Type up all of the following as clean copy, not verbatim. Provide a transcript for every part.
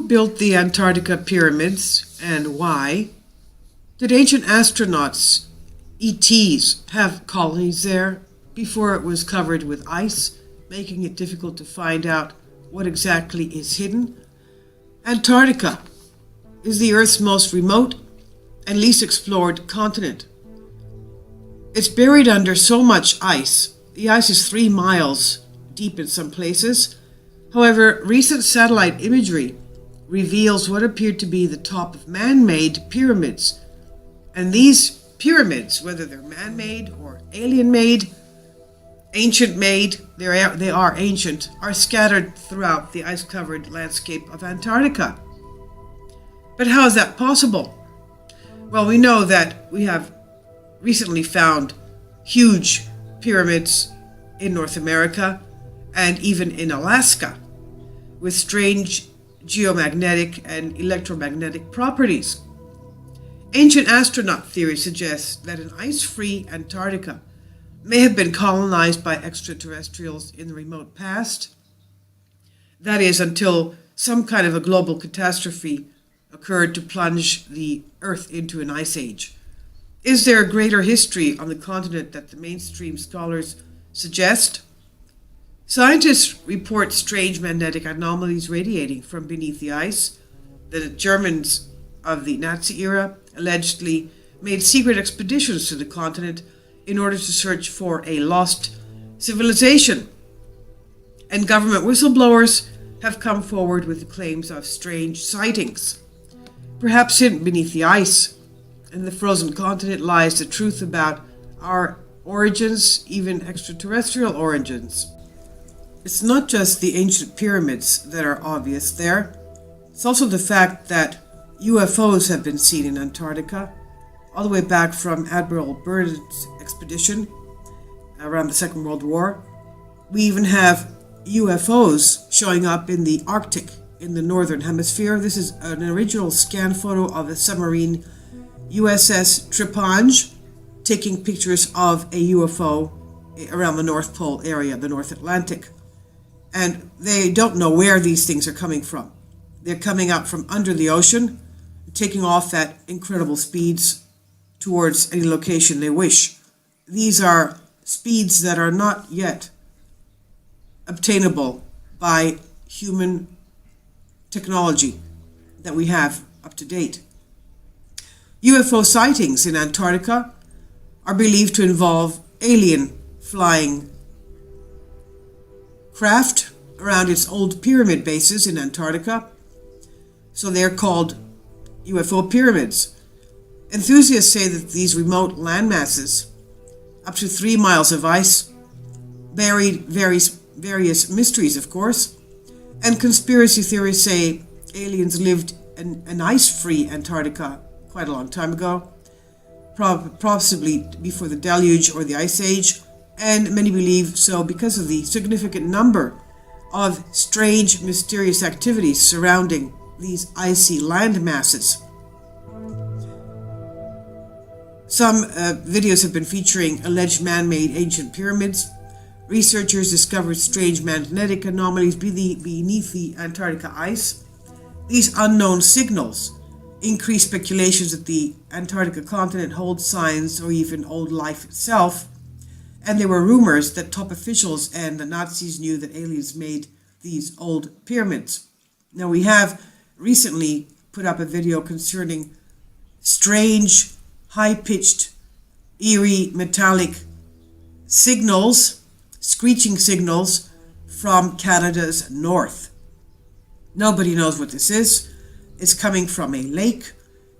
Who built the Antarctica pyramids and why? Did ancient astronauts, ETs, have colonies there before it was covered with ice, making it difficult to find out what exactly is hidden? Antarctica is the Earth's most remote and least explored continent. It's buried under so much ice. The ice is 3 miles deep in some places. However, recent satellite imagery reveals what appeared to be the top of man-made pyramids. And these pyramids, whether they're man-made or alien-made, ancient-made, they are ancient, are scattered throughout the ice-covered landscape of Antarctica. But how is that possible? Well, we know that we have recently found huge pyramids in North America and even in Alaska with strange geomagnetic and electromagnetic properties. Ancient astronaut theory suggests that an ice-free Antarctica may have been colonized by extraterrestrials in the remote past. That is, until some kind of a global catastrophe occurred to plunge the Earth into an ice age. Is there a greater history on the continent that the mainstream scholars suggest? Scientists report strange magnetic anomalies radiating from beneath the ice. The Germans of the Nazi era allegedly made secret expeditions to the continent in order to search for a lost civilization. And government whistleblowers have come forward with claims of strange sightings. Perhaps hidden beneath the ice and the frozen continent lies the truth about our origins, even extraterrestrial origins. It's not just the ancient pyramids that are obvious there. It's also the fact that UFOs have been seen in Antarctica, all the way back from Admiral Byrd's expedition around the Second World War. We even have UFOs showing up in the Arctic in the Northern Hemisphere. This is an original scan photo of a submarine USS Tripanje taking pictures of a UFO around the North Pole area, the North Atlantic. And they don't know where these things are coming from. They're coming up from under the ocean, taking off at incredible speeds towards any location they wish. These are speeds that are not yet obtainable by human technology that we have up to date. UFO sightings in Antarctica are believed to involve alien flying craft around its old pyramid bases in Antarctica. So they're called UFO pyramids. Enthusiasts say that these remote landmasses, up to 3 miles of ice, buried various mysteries, of course, and conspiracy theories say aliens lived in an ice-free Antarctica quite a long time ago, possibly before the deluge or the ice age, and many believe so because of the significant number of strange, mysterious activities surrounding these icy land masses. Some videos have been featuring alleged man-made ancient pyramids. Researchers discovered strange magnetic anomalies beneath the Antarctica ice. These unknown signals increase speculations that the Antarctica continent holds signs or even old life itself. And there were rumors that top officials and the Nazis knew that aliens made these old pyramids. Now, we have recently put up a video concerning strange, high-pitched, eerie, metallic signals, screeching signals from Canada's north. Nobody knows what this is. It's coming from a lake,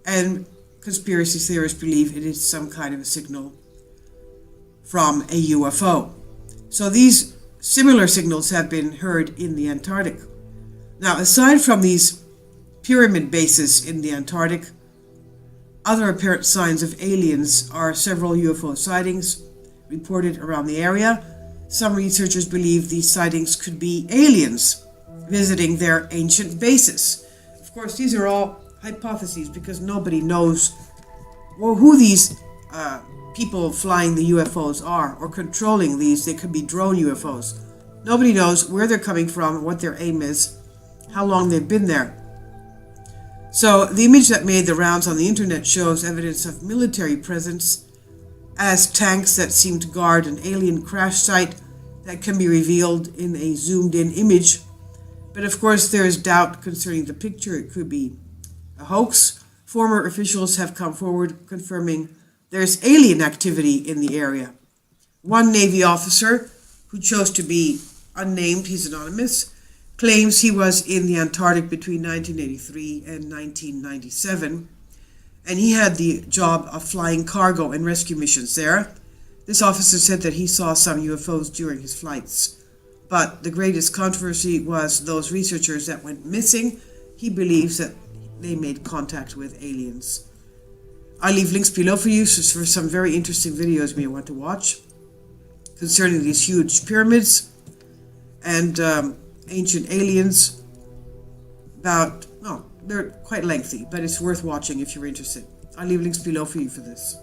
and conspiracy theorists believe it is some kind of a signal from a UFO. So these similar signals have been heard in the Antarctic. Now, aside from these pyramid bases in the Antarctic, other apparent signs of aliens are several UFO sightings reported around the area. Some researchers believe these sightings could be aliens visiting their ancient bases. Of course, these are all hypotheses because nobody knows who these people flying the UFOs are or controlling these. They could be drone UFOs. Nobody knows where they're coming from, what their aim is, how long they've been there. So the image that made the rounds on the internet shows evidence of military presence as tanks that seem to guard an alien crash site that can be revealed in a zoomed-in image. But of course there is doubt concerning the picture. It could be a hoax. Former officials have come forward confirming there's alien activity in the area. One Navy officer, who chose to be unnamed, he's anonymous, claims he was in the Antarctic between 1983 and 1997, and he had the job of flying cargo and rescue missions there. This officer said that he saw some UFOs during his flights. But the greatest controversy was those researchers that went missing. He believes that they made contact with aliens. I'll leave links below for you for some very interesting videos you may want to watch concerning these huge pyramids and ancient aliens. They're quite lengthy, but it's worth watching if you're interested. I'll leave links below for you for this.